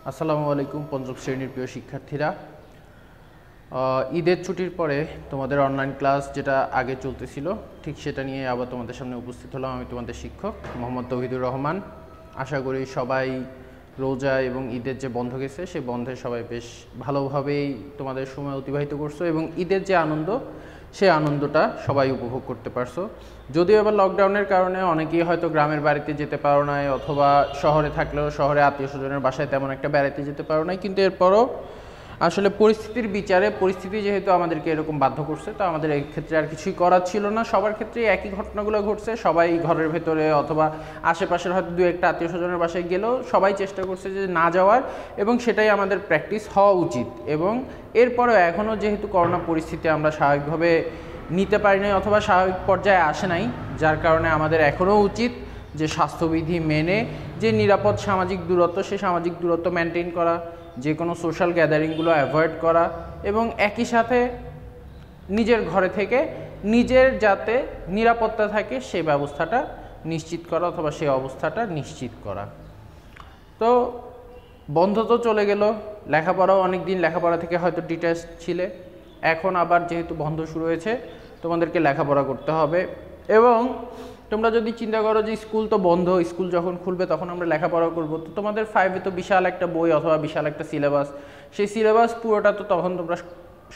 আসসালামু আলাইকুম পঞ্চম শ্রেণীর প্রিয় শিক্ষার্থীরা। ঈদের ছুটির পরে তোমাদের অনলাইন ক্লাস যেটা আগে চলতেছিল ঠিক সেটা নিয়ে আবার তোমাদের সামনে উপস্থিত হলাম। আমি তোমাদের শিক্ষক মোহাম্মদ তৌহিদুর রহমান। আশা করি সবাই রোজা এবং ঈদের যে বন্ধ গেছে সেই বন্ধে সবাই বেশ ভালোভাবেই তোমাদের সময় অতিবাহিত করছো এবং ঈদের যে আনন্দ সেই আনন্দটা সবাই উপভোগ করতে পারছো। যদিও এবার লকডাউনের কারণে অনেকেই হয়তো গ্রামের বাড়িতে যেতে পারো নাই, অথবা শহরে থাকলেও শহরে আত্মীয় স্বজনের বাসায় তেমন একটা বেড়াতে যেতে পারো নাই, কিন্তু এরপরও আসলে পরিস্থিতির বিচারে পরিস্থিতি যেহেতু আমাদেরকে এরকম বাধ্য করছে, তো আমাদের এই ক্ষেত্রে আর কিছুই করার ছিল না। সবার ক্ষেত্রে একই ঘটনাগুলো ঘটছে, সবাই ঘরের ভেতরে অথবা আশেপাশের হয়তো দু একটা আত্মীয় স্বজনের বাসায় গেলেও সবাই চেষ্টা করছে যে না যাওয়ার, এবং সেটাই আমাদের প্র্যাকটিস হওয়া উচিত। এবং এরপরেও এখনও যেহেতু করোনা পরিস্থিতি আমরা স্বাভাবিকভাবে নিতে পারি নাই অথবা স্বাভাবিক পর্যায়ে আসে নাই, যার কারণে আমাদের এখনও উচিত যে স্বাস্থ্যবিধি মেনে যে নিরাপদ সামাজিক দূরত্ব, সেই সামাজিক দূরত্ব মেনটেন করা, যে কোনো সোশ্যাল গ্যাদারিংগুলো অ্যাভয়েড করা, এবং একই সাথে নিজের ঘরে থেকে নিজের যাতে নিরাপত্তা থাকে সেই ব্যবস্থাটা নিশ্চিত করা অথবা সেই অবস্থাটা নিশ্চিত করা। তো বন্ধ তো চলে গেল, লেখাপড়াও অনেক দিন লেখাপড়া থেকে হয়তো ডিট্যাচ ছিলে, এখন আবার যেহেতু বন্ধ শুরু হয়েছে তোমাদেরকে লেখাপড়া করতে হবে। এবং তোমরা যদি চিন্তা করো যে স্কুল তো বন্ধ, স্কুল যখন খুলবে তখন আমরা লেখাপড়া করব, তো তোমাদের 5-এ তো বিশাল একটা বই অথবা বিশাল একটা সিলেবাস, সেই সিলেবাস পুরোটা তো তখন তোমরা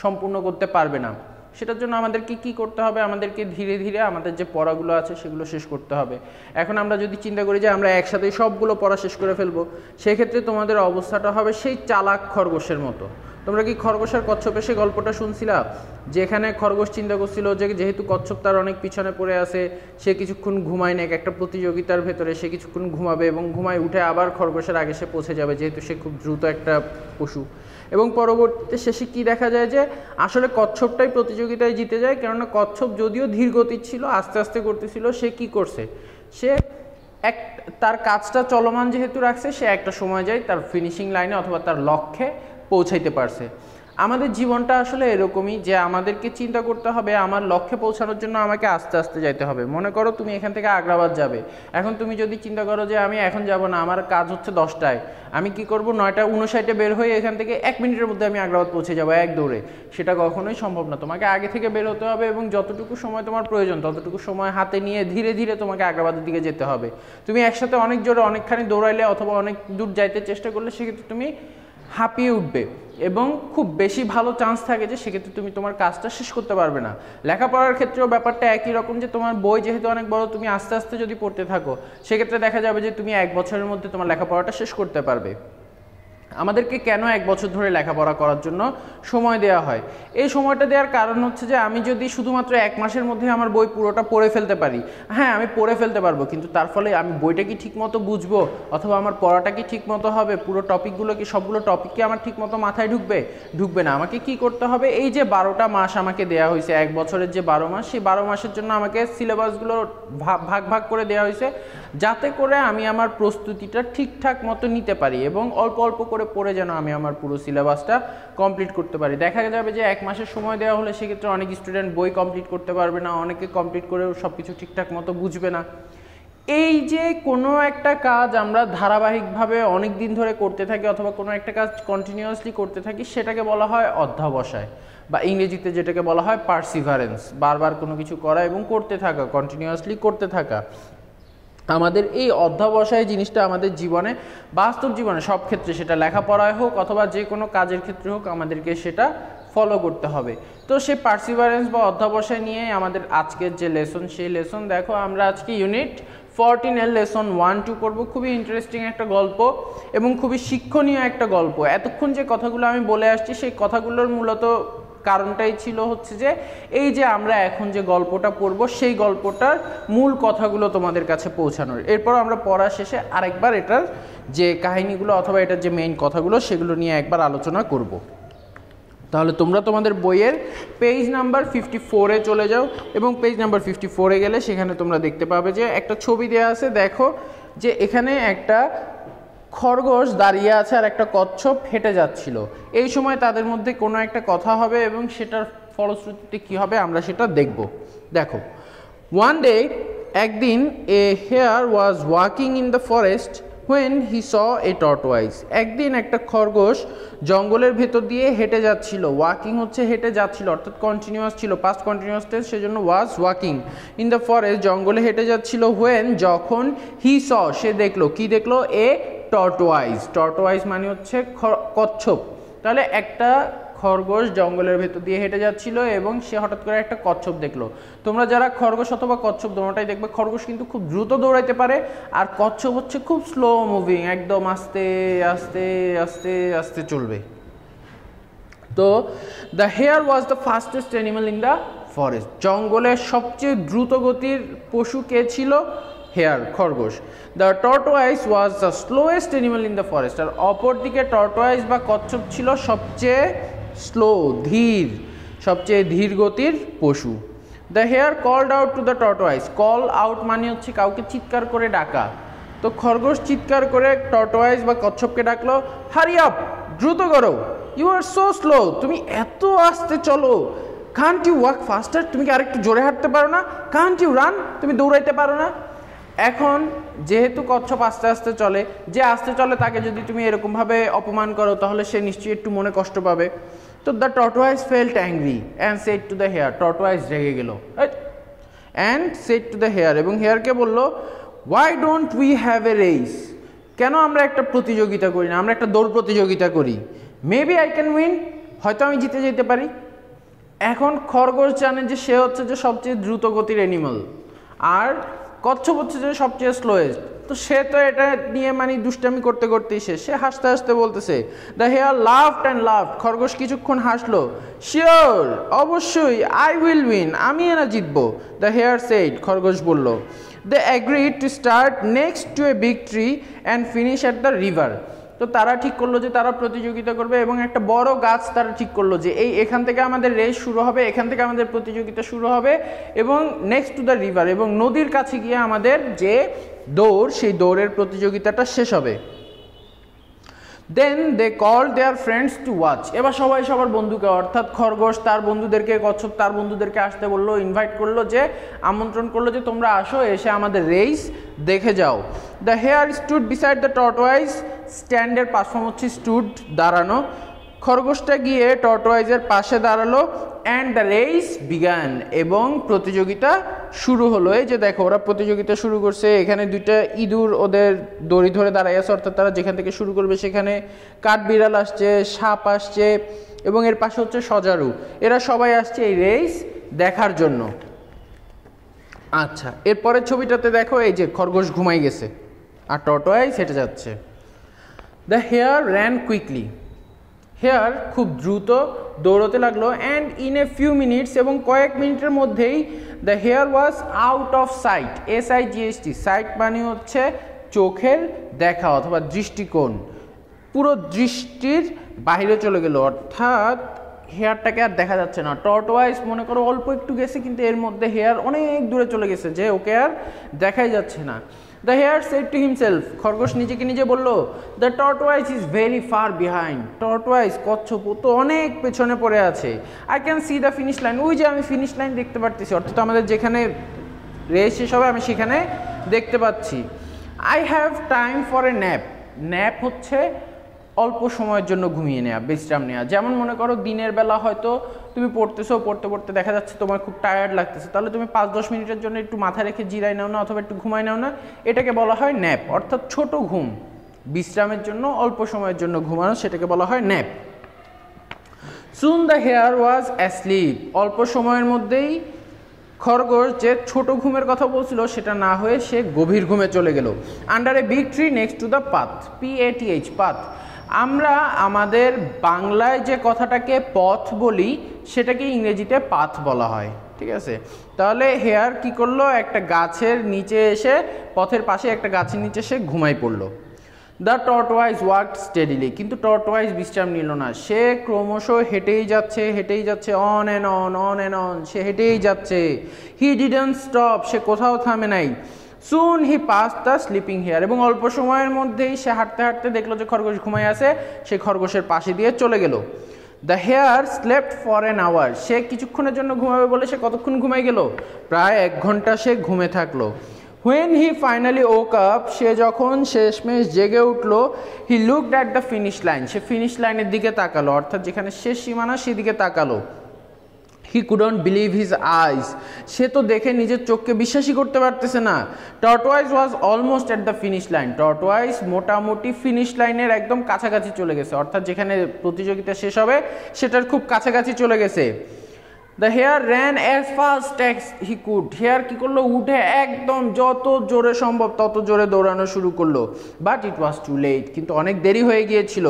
সম্পূর্ণ করতে পারবে না। সেটার জন্য আমাদেরকে কি করতে হবে, আমাদেরকে ধীরে ধীরে আমাদের যে পড়াগুলো আছে সেগুলো শেষ করতে হবে। এখন আমরা যদি চিন্তা করি যে আমরা একসাথে সবগুলো পড়া শেষ করে ফেলবো, সেক্ষেত্রে তোমাদের অবস্থাটা হবে সেই চালাক খরগোশের মতো। তোমরা কি খরগোশের কচ্ছপে সে গল্পটা শুনছিলা, যেখানে খরগোশ চিন্তা করছিল যে যেহেতু কচ্ছপ তার অনেক পিছনে পড়ে আছে, সে কিছুক্ষণ ঘুমায় না, একটা প্রতিযোগিতার ভেতরে সে কিছুক্ষণ ঘুমাবে এবং ঘুমায় উঠে আবার খরগোশের আগে সে পৌঁছে যাবে, যেহেতু সে খুব দ্রুত একটা পশু। এবং পরবর্তীতে শেষে কি দেখা যায় যে আসলে কচ্ছপটাই প্রতিযোগিতায় জিতে যায়, কেননা কচ্ছপ যদিও ধীর গতির ছিল, আস্তে আস্তে করতেছিল, সে কি করছে, সে তার কাজটা চলমান যেহেতু রাখছে, সে একটা সময় যায় তার ফিনিশিং লাইনে অথবা তার লক্ষ্যে পৌঁছাইতে পারছে। আমাদের জীবনটা আসলে এরকমই যে আমাদেরকে চিন্তা করতে হবে আমার লক্ষ্যে পৌঁছানোর জন্য আমাকে আস্তে আস্তে যাইতে হবে। মনে করো তুমি এখান থেকে আগ্রাবাদ যাবে, এখন তুমি যদি চিন্তা করো যে আমি এখন যাব না, আমার কাজ হচ্ছে 10টায়, আমি কি করব 9:59 বের হয়ে এখান থেকে 1 মিনিটের মধ্যে আমি আগ্রাবাদ পৌঁছে যাবো এক দৌড়ে, সেটা কখনোই সম্ভব না। তোমাকে আগে থেকে বের হতে হবে এবং যতটুকু সময় তোমার প্রয়োজন ততটুকু সময় হাতে নিয়ে ধীরে ধীরে তোমাকে আগ্রাবাদের দিকে যেতে হবে। তুমি একসাথে অনেক জোরে অনেকখানি দৌড়াইলে অথবা অনেক দূর যাইতে চেষ্টা করলে সেক্ষেত্রে তুমি হাঁপিয়ে উঠবে এবং খুব বেশি ভালো চান্স থাকে যে সেক্ষেত্রে তুমি তোমার কাজটা শেষ করতে পারবে না। লেখাপড়ার ক্ষেত্রেও ব্যাপারটা একই রকম, যে তোমার বই যেহেতু অনেক বড়, তুমি আস্তে আস্তে যদি পড়তে থাকো সেক্ষেত্রে দেখা যাবে যে তুমি 1 বছরের মধ্যে তোমার লেখাপড়াটা শেষ করতে পারবে। আমাদেরকে কেন 1 বছর ধরে লেখাপড়া করার জন্য সময় দেওয়া হয়? এই সময়টা দেওয়ার কারণ হচ্ছে যে আমি যদি শুধুমাত্র 1 মাসের মধ্যে আমার বই পুরোটা পড়ে ফেলতে পারি, হ্যাঁ আমি পড়ে ফেলতে পারবো, কিন্তু তার ফলে আমি বইটা কি ঠিক মতো বুঝবো অথবা আমার পড়াটা কি ঠিক মতো হবে, পুরো টপিকগুলো কি সবগুলো টপিক কি আমার ঠিক মতো মাথায় ঢুকবে না। আমাকে কি করতে হবে, এই যে 12টা মাস আমাকে দেওয়া হয়েছে, 1 বছরের যে 12 মাস, সেই 12 মাসের জন্য আমাকে সিলেবাসগুলো ভাগ ভাগ করে দেওয়া হয়েছে, যাতে করে আমি আমার প্রস্তুতিটা ঠিকঠাক মতো নিতে পারি এবং অল্প অল্প করে পড়ে যেন আমি আমার পুরো সিলেবাসটা কমপ্লিট করতে পারি। দেখা যাবে যে 1 মাসের সময় দেওয়া হলে সেক্ষেত্রে অনেক স্টুডেন্ট বই কমপ্লিট করতে পারবে না, অনেকে কমপ্লিট করেও সব কিছু ঠিকঠাক মতো বুঝবে না। এই যে কোনো একটা কাজ আমরা ধারাবাহিকভাবে অনেক দিন ধরে করতে থাকি অথবা কোনো একটা কাজ কন্টিনিউয়াসলি করতে থাকি, সেটাকে বলা হয় অধ্যবসায়, বা ইংরেজিতে যেটাকে বলা হয় পারসিভারেন্স। বারবার কোনো কিছু করা এবং করতে থাকা, কন্টিনিউয়াসলি করতে থাকা। আমাদের এই অধ্যবসায় জিনিসটা আমাদের জীবনে, বাস্তব জীবনে সব ক্ষেত্রে, সেটা লেখাপড়ায় হোক অথবা যে কোনো কাজের ক্ষেত্রে হোক, আমাদেরকে সেটা ফলো করতে হবে। তো সেই পারসিভারেন্স বা অধ্যবসায় নিয়ে আমাদের আজকের যে লেসন, সেই লেসন দেখো আমরা আজকে ইউনিট 14 লেসন 1-2 করবো। খুবই ইন্টারেস্টিং একটা গল্প এবং খুবই শিক্ষণীয় একটা গল্প। এতক্ষণ যে কথাগুলো আমি বলে আসছি সেই কথাগুলোর মূলত কারণটাই ছিল হচ্ছে যে এই যে আমরা এখন যে গল্পটা পড়বো সেই গল্পটার মূল কথাগুলো তোমাদের কাছে পৌঁছানোর। এরপর আমরা পড়া শেষে আরেকবার এটার যে কাহিনীগুলো অথবা এটার যে মেইন কথাগুলো সেগুলো নিয়ে একবার আলোচনা করব। তাহলে তোমরা তোমাদের বইয়ের পেজ নাম্বার 54-এ চলে যাও এবং পেজ নাম্বার 54-এ গেলে সেখানে তোমরা দেখতে পাবে যে একটা ছবি দেওয়া আছে। দেখো যে এখানে একটা খরগোশ দাঁড়িয়ে আছে আর একটা কচ্ছপ হেঁটে যাচ্ছিল। এই সময় তাদের মধ্যে কোনো একটা কথা হবে এবং সেটার ফলশ্রুতিতে কি হবে আমরা সেটা দেখব। দেখো, ওয়ান ডে, একদিন, a hare was walking in the forest when he saw a tortoise. একদিন একটা খরগোশ জঙ্গলের ভেতর দিয়ে হেঁটে যাচ্ছিল। ওয়াকিং হচ্ছে হেঁটে যাচ্ছিল, অর্থাৎ কন্টিনিউয়াস ছিল, পাস্ট কন্টিনিউয়াস টেন্স, সেজন্য ওয়াজ ওয়াকিং। ইন দ্য ফরেস্ট, জঙ্গলে হেঁটে যাচ্ছিল। when, যখন, হি স, সে দেখলো, কি দেখলো? এ টর্টোয়াইজ। টর্টোয়াইজ মানে হচ্ছে কচ্ছপ। তাহলে একটা খরগোশ জঙ্গলের ভেতর দিয়ে হেঁটে যাচ্ছিল এবং সে হঠাৎ করে একটা কচ্ছপ দেখলো। তোমরা যারা খরগোশ অথবা কচ্ছপ দোনোটাই দেখবে, খরগোশ কিন্তু খুব দ্রুত দৌড়াইতে পারে, আর কচ্ছপ হচ্ছে খুব স্লো মুভিং, একদম আস্তে আস্তে আস্তে আস্তে চলবে। তো the hare was the fastest animal in the forest. জঙ্গলের সবচেয়ে দ্রুত গতির পশু কে ছিল? হেয়ার, খরগোশ। The tortoise was the slowest animal in the forest. আর অপরদিকে টর্টোয়াইস বা কচ্ছপ ছিল সবচেয়ে স্লো, ধীর, সবচেয়ে ধীর গতির পশু। The hare called out to the tortoise. Call out মানে হচ্ছে কাউকে চিৎকার করে ডাকা। তো খরগোশ চিৎকার করে টর্টোয়াইস বা কচ্ছপকে ডাকলো, হারি আপ, দ্রুত করো, ইউ আর সো স্লো, তুমি এত আস্তে চলো, কান্ট ইউ ওয়াক ফাস্টার, তুমি কি আরেকটু জোরে হাঁটতে পারো না? কান্ট ইউ রান, তুমি দৌড়াইতে পারো না? এখন যেহেতু কচ্ছপ আস্তে আস্তে চলে, যে আস্তে চলে তাকে যদি তুমি এরকমভাবে অপমান করো তাহলে সে নিশ্চয়ই একটু মনে কষ্ট পাবে। তো the tortoise felt angry and said to the hare. Tortoise রেগে গেল and said to the hare, এবং হেয়ারকে বলল, why don't we have a race, কেন আমরা একটা প্রতিযোগিতা করি না, আমরা একটা দৌড় প্রতিযোগিতা করি, মেবি আই ক্যান উইন, হয়তো আমি জিতে যেতে পারি। এখন খরগোশ জানে যে সে হচ্ছে যে সবচেয়ে দ্রুত গতির অ্যানিমাল, আর কচ্ছপ হচ্ছে যে সবচেয়ে স্লোয়েস্ট। তো সে তো এটা নিয়ে মানে দুষ্টামি করতে করতেই সে হাসতে হাসতে বলতেছে, the hare laughed and laughed. খরগোশ কিছুক্ষণ হাসলো, শিওর, অবশ্যই, আই উইল উইন, আমি এনা জিতবো। দ্য হেয়ার সেড, খরগোশ বলল। They agreed to start next to a big tree and finish at the river. তো তারা ঠিক করলো যে তারা প্রতিযোগিতা করবে, এবং একটা বড় গাছ তারা ঠিক করলো যে এখান থেকে আমাদের রেস শুরু হবে, এখান থেকে আমাদের প্রতিযোগিতা শুরু হবে, এবং নেক্সট টু দ্য রিভার, এবং নদীর কাছে গিয়ে আমাদের যে দৌড়, সেই দৌড়ের প্রতিযোগিতাটা শেষ হবে। Then they call their friends to watch. এবার সবাই সবার বন্ধুকে, অর্থাৎ খরগোশ তার বন্ধুদেরকে, কচ্ছপ তার বন্ধুদেরকে আসতে বললো, ইনভাইট করলো, যে আমন্ত্রণ করলো যে তোমরা আসো, এসে আমাদের রেস দেখে যাও। The hare stood beside the tortoise. স্ট্যান্ডের পারফর্ম হচ্ছে স্টুড, দাঁড়ানো। খরগোশটা গিয়ে টর্টোয়াইজের পাশে দাঁড়ালো, অ্যান্ড দ্য রেস বিগান, এবং প্রতিযোগিতা শুরু হলো। এই যে দেখো ওরা প্রতিযোগিতা শুরু করছে, এখানে দুইটা ইঁদুর ওদের দড়ি ধরে দাঁড়াই আছে, অর্থাৎ তারা যেখান থেকে শুরু করবে সেখানে কাঠবিড়াল আসছে, সাপ আসছে, এবং এর পাশে হচ্ছে সজারু। এরা সবাই আসছে এই রেস দেখার জন্য। আচ্ছা, এরপরের ছবিটাতে দেখো, এই যে খরগোশ ঘুমাই গেছে আর টর্টোয়াইজ হেঁটে যাচ্ছে। The hare ran quickly. Hare খুব দ্রুত দৌড়তে লাগলো, and in a few minutes, এবং কয়েক মিনিটের মধ্যেই the hare was out of sight. SIGHT, sight মানে হচ্ছে চোখের দেখা অথবা দৃষ্টিকোণ, পুরো দৃষ্টির বাইরে চলে গেল, অর্থাৎ হেয়ারটাকে আর দেখা যাচ্ছে না। টর্টোয়াইজ মনে করো অল্প একটু গেছে, কিন্তু এর মধ্যে হেয়ার অনেক দূরে চলে গেছে, যে ওকে আর দেখাই যাচ্ছে না। The hare said to himself, খরগোশ নিজেকে নিজে বলল, the tortoise is very far behind. Tortoise, কচ্ছপ, তো অনেক পেছনে পড়ে আছে। I can see the finish line, ওই যে আমি ফিনিশ লাইন দেখতে পারতেছি, অর্থাৎ আমাদের যেখানে রেস শেষ হবে আমি সেখানে দেখতে পাচ্ছি। I have time for a nap. Nap হচ্ছে অল্প সময়ের জন্য ঘুমিয়ে নেওয়া, বিশ্রাম নেওয়া। যেমন মনে করো দিনের বেলা হয়তো তুমি পড়তেছো, পড়তে পড়তে দেখা যাচ্ছে তোমার খুব টায়ার্ড লাগতেছে, তাহলে তুমি 5-10 মিনিটের জন্য একটু মাথা রেখে জিরাই নাও না, অথবা একটু ঘুমাই নাও না, এটাকে বলা হয় ন্যাপ, অর্থাৎ ছোট ঘুম, বিশ্রামের জন্য অল্প সময়ের জন্য ঘুমানো, সেটাকে বলা হয় nap. Soon the hare was asleep. অল্প সময়ের মধ্যেই খরগোশ যে ছোট ঘুমের কথা বলছিল সেটা না হয়ে সে গভীর ঘুমে চলে গেল। Under A big tree next to the path, PATH, path. আমরা আমাদের বাংলায় যে কথাটাকে পথ বলি সেটাকে ইংরেজিতে পাথ বলা হয়, ঠিক আছে? তাহলে হেয়ার কি করলো, একটা গাছের নিচে এসে, পথের পাশে একটা গাছের নিচে সে ঘুমাই পড়লো। দ্য টর্টোয়াইজ ওয়ার্কড স্টেডিলি, কিন্তু টর্টোয়াইজ বিশ্রাম নিল না, সে ক্রমশ হেঁটেই যাচ্ছে, হেঁটেই যাচ্ছে, on and on, on and on, সে হেঁটেই যাচ্ছে। হি ডিডন্ট স্টপ, সে কোথাও থামে নাই। Soon he pass the sleeping hare, এবং অল্প সময়ের মধ্যেই সে হাঁটতে হাঁটতে দেখলো যে খরগোশ ঘুমাই আছে, সে খরগোশের পাশে দিয়ে চলে গেল। The hare slept for an hour, সে কিছুক্ষণের জন্য ঘুমাবে বলে সে কতক্ষণ ঘুমাই গেল, প্রায় 1 ঘন্টা সে ঘুমে থাকলো। When he finally woke up, সে যখন শেষমেশ জেগে উঠলো, he looked at the finish line, say finish লাইনের দিকে তাকালো, অর্থাৎ যেখানে শেষ সীমানা সেদিকে তাকালো। He couldn't believe his eyes, সে তো দেখে নিজের চোখকে বিশ্বাসই করতে পারতেছে না। Tortoise was almost at the finish line, Tortoise মোটামুটি ফিনিশ লাইনের একদম কাছাকাছি চলে গেছে, অর্থাৎ যেখানে প্রতিযোগিতা শেষ হবে সেটার খুব কাছাকাছি চলে গেছে। The hare ran as fast as he could, hare কি করলো, উঠে একদম যত জোরে সম্ভব তত জোরে দৌড়ানো শুরু করলো। But it was too late, কিন্তু অনেক দেরি হয়ে গিয়েছিল।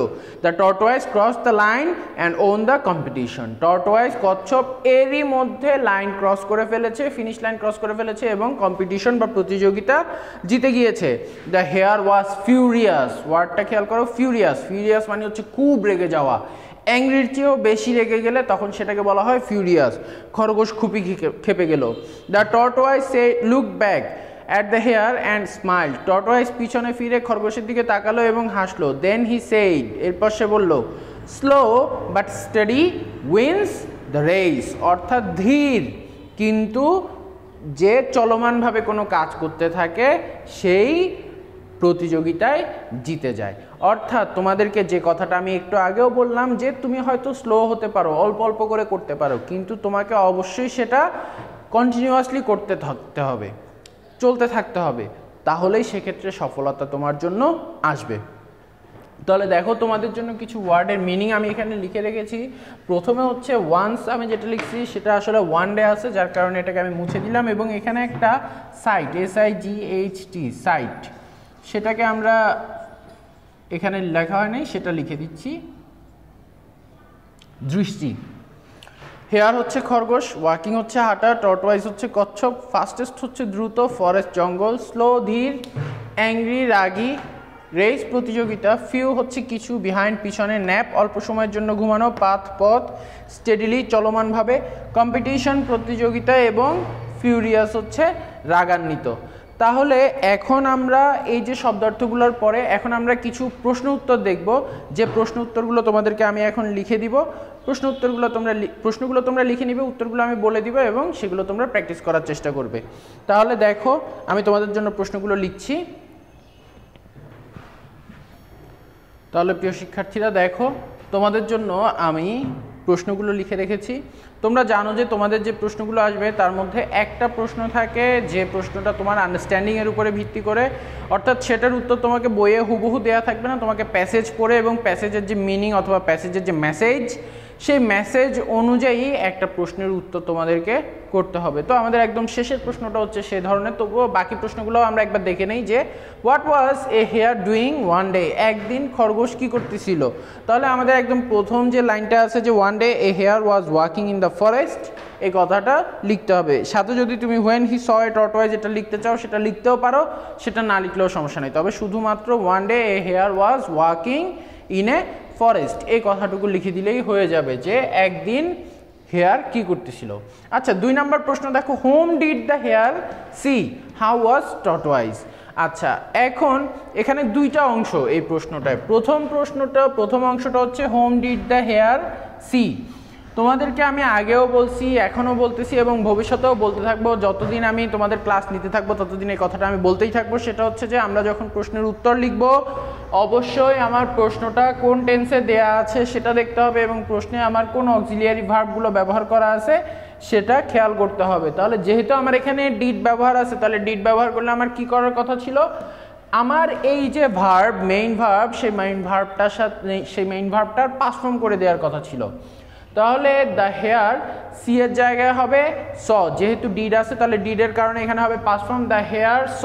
The tortoise crossed the line and won the competition, tortoise কচ্ছপ এরই মধ্যে লাইন ক্রস করে ফেলেছে, ফিনিশ লাইন ক্রস করে ফেলেছে এবং কম্পিটিশন বা প্রতিযোগিতা জিতে গিয়েছে। The hare was furious, ওয়ার্ডটা খেয়াল করো, furious, furious মানে হচ্ছে খুব রেগে যাওয়া, অ্যাংরির চেয়েও বেশি রেগে গেলে তখন সেটাকে বলা হয় ফিউরিয়াস। খরগোশ খুবই খেপে গেল। The tortoise look back at the hare and smile, tortoise পিছনে ফিরে খরগোশের দিকে তাকালো এবং হাসলো। দেন হি সেইড, এরপর সে বলল, slow but steady wins the race, অর্থাৎ ধীর কিন্তু যে চলমানভাবে কোনো কাজ করতে থাকে সেই প্রতিযোগিতায় জিতে যায়। অর্থাৎ তোমাদেরকে যে কথাটা আমি একটু আগেও বললাম যে তুমি হয়তো স্লো হতে পারো, অল্প অল্প করে করতে পারো, কিন্তু তোমাকে অবশ্যই সেটা কন্টিনিউয়াসলি করতে থাকতে হবে, চলতে থাকতে হবে, তাহলেই সেক্ষেত্রে সফলতা তোমার জন্য আসবে। তাহলে দেখো তোমাদের জন্য কিছু ওয়ার্ডের মিনিং আমি এখানে লিখে রেখেছি। প্রথমে হচ্ছে ওয়ান্স, আমি যেটা লিখছি সেটা আসলে ওয়ান ডে আছে, যার কারণে এটাকে আমি মুছে দিলাম, এবং এখানে একটা সাইট, SIGHT সাইট, সেটাকে আমরা এখানে লেখা হয় নাই, সেটা লিখে দিচ্ছি দৃষ্টি। হেয়ার হচ্ছে খরগোশ, ওয়াকিং হচ্ছে হাঁটা, টর্টওয়াইজ হচ্ছে কচ্ছপ, ফাস্টেস্ট হচ্ছে দ্রুত, ফরেস্ট জঙ্গল, স্লো ধীর, অ্যাংরি রাগী, রেস প্রতিযোগিতা, ফিউ হচ্ছে কিছু, বিহাইন্ড পিছনে, ন্যাপ অল্প সময়ের জন্য ঘুমানো, পাথ পথ, স্টেডিলি চলমানভাবে, কম্পিটিশন প্রতিযোগিতা, এবং ফিউরিয়াস হচ্ছে রাগান্বিত। তাহলে এখন আমরা এই যে শব্দার্থগুলোর পরে এখন আমরা কিছু প্রশ্ন উত্তর দেখব, যে প্রশ্ন উত্তরগুলো তোমাদেরকে আমি এখন লিখে দিব। প্রশ্নগুলো তোমরা লিখে নিবে, উত্তরগুলো আমি বলে দিব এবং সেগুলো তোমরা প্র্যাকটিস করার চেষ্টা করবে। তাহলে দেখো আমি তোমাদের জন্য প্রশ্নগুলো লিখছি। তাহলে প্রিয় শিক্ষার্থীরা দেখো তোমাদের জন্য আমি প্রশ্নগুলো লিখে রেখেছি। তোমরা জানো যে তোমাদের যে প্রশ্নগুলো আসবে তার মধ্যে একটা প্রশ্ন থাকে যে প্রশ্নটা তোমার আন্ডারস্ট্যান্ডিংয়ের উপরে ভিত্তি করে, অর্থাৎ সেটার উত্তর তোমাকে বইয়ে হুবহু দেওয়া থাকবে না, তোমাকে প্যাসেজ পড়ে এবং প্যাসেজের যে মিনিং অথবা প্যাসেজের যে মেসেজ সেই মেসেজ অনুযায়ী একটা প্রশ্নের উত্তর তোমাদেরকে করতে হবে। তো আমাদের একদম শেষের প্রশ্নটা হচ্ছে সে ধরনের, তবুও বাকি প্রশ্নগুলো আমরা একবার দেখে নেই যে what was a hare doing one day, একদিন খরগোশ কি করতেছিল। তাহলে আমাদের একদম প্রথম যে লাইনটা আছে যে one day a hare was walking in the forest, এই কথাটা লিখতে হবে। সাথে যদি তুমি হোয়েন হি স এ টর্টওয়াইজ এটা লিখতে চাও সেটা লিখতেও পারো, সেটা না লিখলেও সমস্যা নেই, তবে শুধুমাত্র one day a hare was walking in a forest এই কথাটুকু লিখে দিলেই হয়ে যাবে যে একদিন হেয়ার কি করতেছিল। আচ্ছা, 2 নম্বর প্রশ্ন দেখো, whom did the hare see how was tortoise. আচ্ছা, এখন এখানে 2টা অংশ এই প্রশ্নটায়। প্রথম অংশটা হচ্ছে whom did the hare see. তোমাদেরকে আমি আগেও বলছি, এখনও বলতেছি এবং ভবিষ্যতেও বলতে থাকবো, যতদিন আমি তোমাদের ক্লাস নিতে থাকবো ততদিন এই কথাটা আমি বলতেই থাকবো। সেটা হচ্ছে যে আমরা যখন প্রশ্নের উত্তর লিখব অবশ্যই আমার প্রশ্নটা কোন টেন্সে দেয়া আছে সেটা দেখতে হবে এবং প্রশ্নে আমার কোন অক্সিলিয়ারি ভার্বগুলো ব্যবহার করা আছে সেটা খেয়াল করতে হবে। তাহলে যেহেতু আমার এখানে ডিড ব্যবহার আছে, তাহলে ডিড ব্যবহার করলে আমার কি করার কথা ছিল, আমার এই যে ভার্ব মেইন ভার্ব সেই মেইন ভার্বটার পাস্ট ফর্ম করে দেওয়ার কথা ছিল। তাহলে দ্য হেয়ার সি এর জায়গায় হবে স, যেহেতু ডিড আছে তাহলে ডিডের কারণে এখানে হবে past form the hare saw.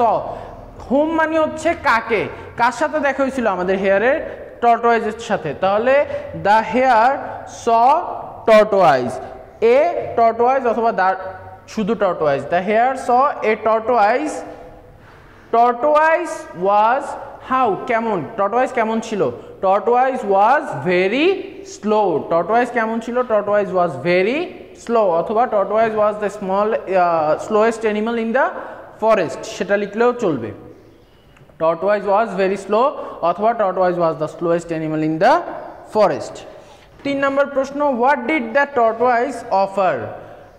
Whom মানে হচ্ছে কাকে, কার সাথে দেখা হয়েছিল আমাদের হেয়ারের, টর্টওয়াইজের সাথে। তাহলে the hare saw টর্টওয়াইজ, A tortoise অথবা শুধু tortoise, the hare saw a tortoise. Tortoise was how, কেমন, টর্টওয়াইজ কেমন ছিল, টর্টওয়াইজ ওয়াজ ভেরি স্লো। টর্টওয়াইজ কেমন ছিল, টর্টওয়াইজ ওয়াজ ভেরি স্লো, অথবা tortoise was the slowest animal in the forest, সেটা লিখলেও চলবে। টর্টওয়াইজ ওয়াজ ভেরি স্লো অথবা tortoise was the slowest animal in the forest. 3 নম্বর প্রশ্ন, what did the tortoise offer.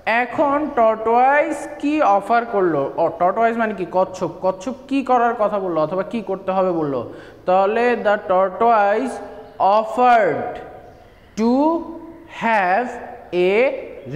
এখন টর্টোয়াইজ কি অফার করলো, টর্টোয়াইজ মানে কি কচ্ছপ, কচ্ছপ কি করার কথা বললো অথবা কি করতে হবে বললো, তাহলে the tortoise offered to have a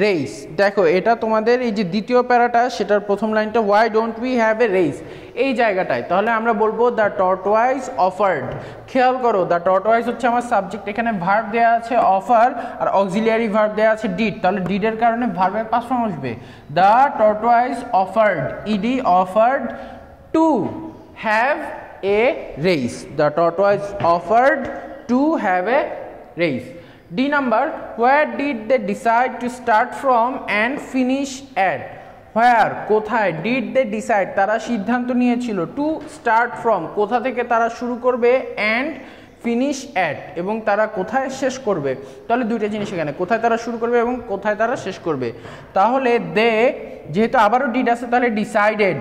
race. দেখো এটা তোমাদের এই যে দ্বিতীয় প্যারাটা সেটার প্রথম লাইনটা Y don't we have a race এই জায়গাটায়, তাহলে আমরা বলবো দ্য টর্টোয়াইজ অফার্ড। খেয়াল করো দ্য টর্টোয়াইজ হচ্ছে আমার সাবজেক্ট, এখানে ভার্ব দেওয়া আছে অফার আর অক্সিলিয়ারি ভার্ব দেওয়া আছে ডিড, তাহলে ডিডের কারণে ভার্বের পাস্ট ফর্ম আসবে। The tortoise offered ED offered to have a race, the tortoise offered to have a race. D number, where did they decide to start from and finish at? Where কোথায় did they decide তারা সিদ্ধান্ত নিয়েছিল to start from কোথা থেকে তারা শুরু করবে and finish at এবং তারা কোথায় শেষ করবে, তাহলে দুইটা জিনিস এখানে কোথায় তারা শুরু করবে এবং কোথায় তারা শেষ করবে। তাহলে they যেহেতু আবারও did আছে তাহলে decided,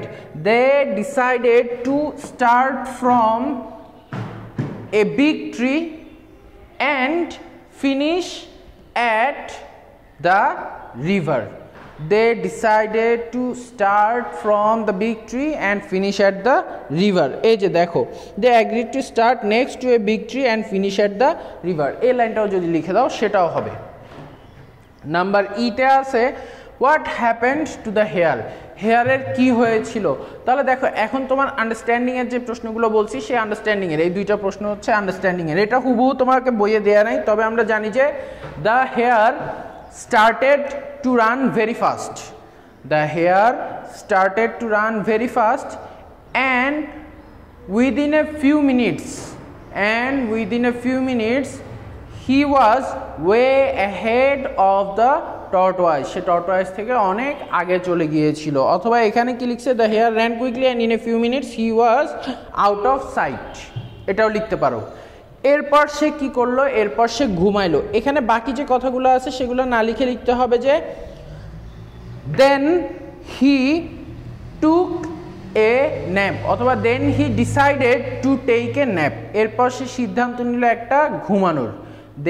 they decided to start from a big tree and finish at the river. They decided to start from the big tree and finish at the river. এই যে দেখো they agreed to start next to a big tree and finish at the river, এই লাইনটাও যদি লিখে দাও সেটাও হবে। Number ইতে আছে what happened to the hare, হেয়ারের কি হয়েছিল, তাহলে দেখো এখন তোমার আন্ডারস্ট্যান্ডিংয়ের যে প্রশ্নগুলো বলছি সেই আন্ডারস্ট্যান্ডিংয়ের এই দুইটা প্রশ্ন হচ্ছে আন্ডারস্ট্যান্ডিংয়ের, এটা হুবহু তোমাকে বইয়ে দেওয়া নাই, তবে আমরা জানি যে the hare started to run very fast, the hare started to run very fast and within a few minutes he was way ahead of the tortoise, সে টর্টোয়াইজ থেকে অনেক আগে চলে গিয়েছিল, অথবা এখানে কি লিখছে the hare ran quickly and in a few minutes he was out of sight, এটাও লিখতে পারো। এরপর সে কি করলো, এরপর সে ঘুমাইলো, এখানে বাকি যে কথাগুলো আছে সেগুলো না লিখে লিখতে হবে যে then he took a nap অথবা then he decided to take a nap, এরপর সে সিদ্ধান্ত নিল একটা ঘুমানোর,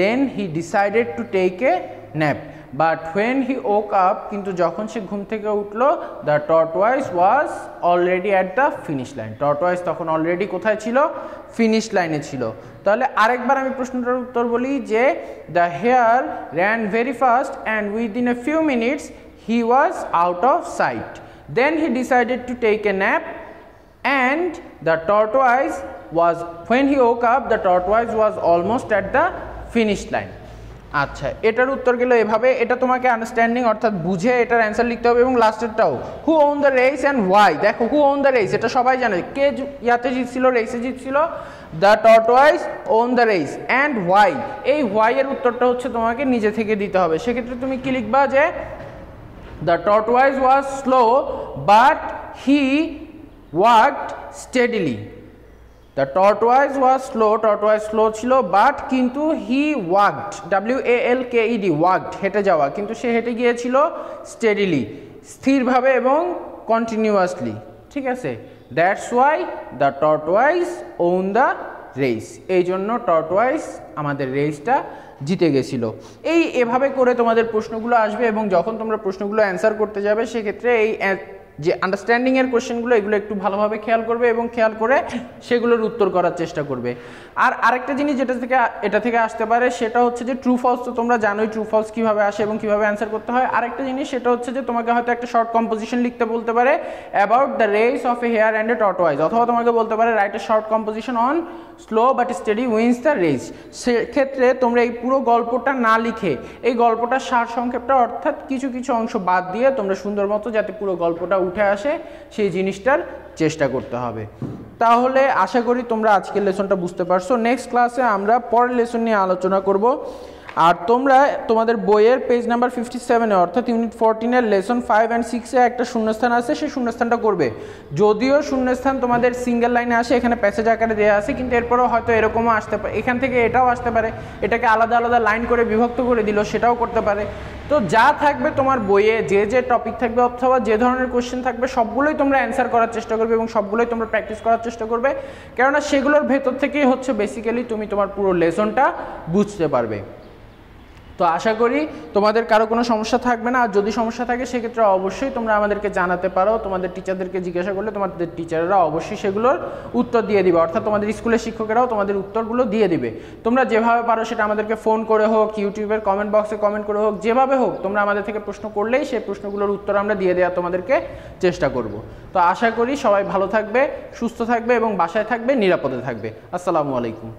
then he decided to take a nap, but when he woke up কিন্তু যখন সে ঘুম থেকে উঠলো the tortoise was already at the finish line, tortoise তখন অলরেডি কোথায় ছিল, ফিনিশ লাইনে ছিল। তাহলে আরেকবার আমি প্রশ্নটার উত্তর বলি যে the hare ran very fast and within a few minutes he was out of sight, then he decided to take a nap and the tortoise was, when he woke up the tortoise was almost at the finish line. আচ্ছা এটার উত্তর গেল এভাবে, এটা তোমাকে understanding অর্থাৎ বুঝে এটার অ্যান্সার লিখতে হবে এবং লাস্টেরটাও who won the race and why, দেখো হু ওন দ্য রেস এটা সবাই জানে, কে ইয়াতে জিতছিল, রেসে জিতছিল, the tortoise won the race and why, এই ওয়াই এর উত্তরটা হচ্ছে তোমাকে নিজে থেকে দিতে হবে, সেক্ষেত্রে তুমি কি লিখবা যে the tortoise was slow but he walked steadily, The tortoise was slow, tortoise slow ছিল বাট কিন্তু he walked, walked walked হেঁটে যাওয়া, কিন্তু সে হেঁটে গিয়েছিল steadily স্থিরভাবে এবং continuously, ঠিক আছে, that's why the tortoise won the race, এই জন্য টর্টোয়াইজ আমাদের রেসটা জিতে গেছিল। এভাবে করে তোমাদের প্রশ্নগুলো আসবে এবং যখন তোমরা প্রশ্নগুলো অ্যান্সার করতে যাবে সেক্ষেত্রে এই যে আন্ডারস্ট্যান্ডিংয়ের কোশ্চেনগুলো এগুলো একটু ভালোভাবে খেয়াল করবে এবং খেয়াল করে সেগুলোর উত্তর করার চেষ্টা করবে। আর আরেকটা জিনিস এটা থেকে আসতে পারে সেটা হচ্ছে যে ট্রু ফলস, তো তোমরা জানোই ট্রু ফলস কীভাবে আসে এবং কীভাবে অ্যান্সার করতে হয়। আরেকটা জিনিস সেটা হচ্ছে যে তোমাকে হয়তো একটা শর্ট কম্পোজিশন লিখতে বলতে পারে about the race of a hare and a tortoise, অথবা তোমাকে বলতে পারে write a short composition on slow but steady wins the race. সেক্ষেত্রে তোমরা এই পুরো গল্পটা না লিখে এই গল্পটার সার সংক্ষেপটা অর্থাৎ কিছু কিছু অংশ বাদ দিয়ে তোমরা সুন্দর মতো যাতে পুরো গল্পটা উঠে আসে সেই জিনিসটার চেষ্টা করতে হবে। তাহলে আশা করি তোমরা আজকের লেসনটা বুঝতে পারছো। নেক্সট ক্লাসে আমরা পরের লেসন নিয়ে আলোচনা করব। আর তোমরা তোমাদের বইয়ের পেজ নাম্বার 57-এ অর্থাৎ ইউনিট 14-এর লেসন 5 অ্যান্ড 6-এ একটা শূন্যস্থান আছে, সেই শূন্যস্থানটা করবে। যদিও শূন্যস্থান তোমাদের সিঙ্গেল লাইনে আসে, এখানে প্যাসেজ আকারে দেওয়া আছে, কিন্তু এরপরেও হয়তো এরকমও আসতে পারে, এখান থেকে এটাও আসতে পারে, এটাকে আলাদা আলাদা লাইন করে বিভক্ত করে দিল, সেটাও করতে পারে। তো যা থাকবে তোমার বইয়ে যে টপিক থাকবে অথবা যে ধরনের কোশ্চেন থাকবে সবগুলোই তোমরা অ্যান্সার করার চেষ্টা করবে এবং সবগুলোই তোমরা প্র্যাকটিস করার চেষ্টা করবে, কেননা সেগুলোর ভেতর থেকেই হচ্ছে বেসিক্যালি তুমি তোমার পুরো লেসনটা বুঝতে পারবে। তো আশা করি তোমাদের কারো কোনো সমস্যা থাকবে না। আর যদি সমস্যা থাকে সেক্ষেত্রে অবশ্যই তোমরা আমাদেরকে জানাতে পারো, তোমাদের টিচারদেরকে জিজ্ঞাসা করলে তোমাদের টিচাররা অবশ্যই সেগুলোর উত্তর দিয়ে দিবে, অর্থাৎ তোমাদের স্কুলের শিক্ষকেরাও তোমাদের উত্তরগুলো দিয়ে দিবে। তোমরা যেভাবে পারো সেটা আমাদেরকে ফোন করে হোক, ইউটিউবের কমেন্ট বক্সে কমেন্ট করে হোক, যেভাবে হোক তোমরা আমাদের থেকে প্রশ্ন করলেই সেই প্রশ্নগুলোর উত্তর আমরা দিয়ে দেওয়ার তোমাদেরকে চেষ্টা করব। তো আশা করি সবাই ভালো থাকবে, সুস্থ থাকবে এবং বাসায় থাকবে, নিরাপদে থাকবে। আসসালামু আলাইকুম।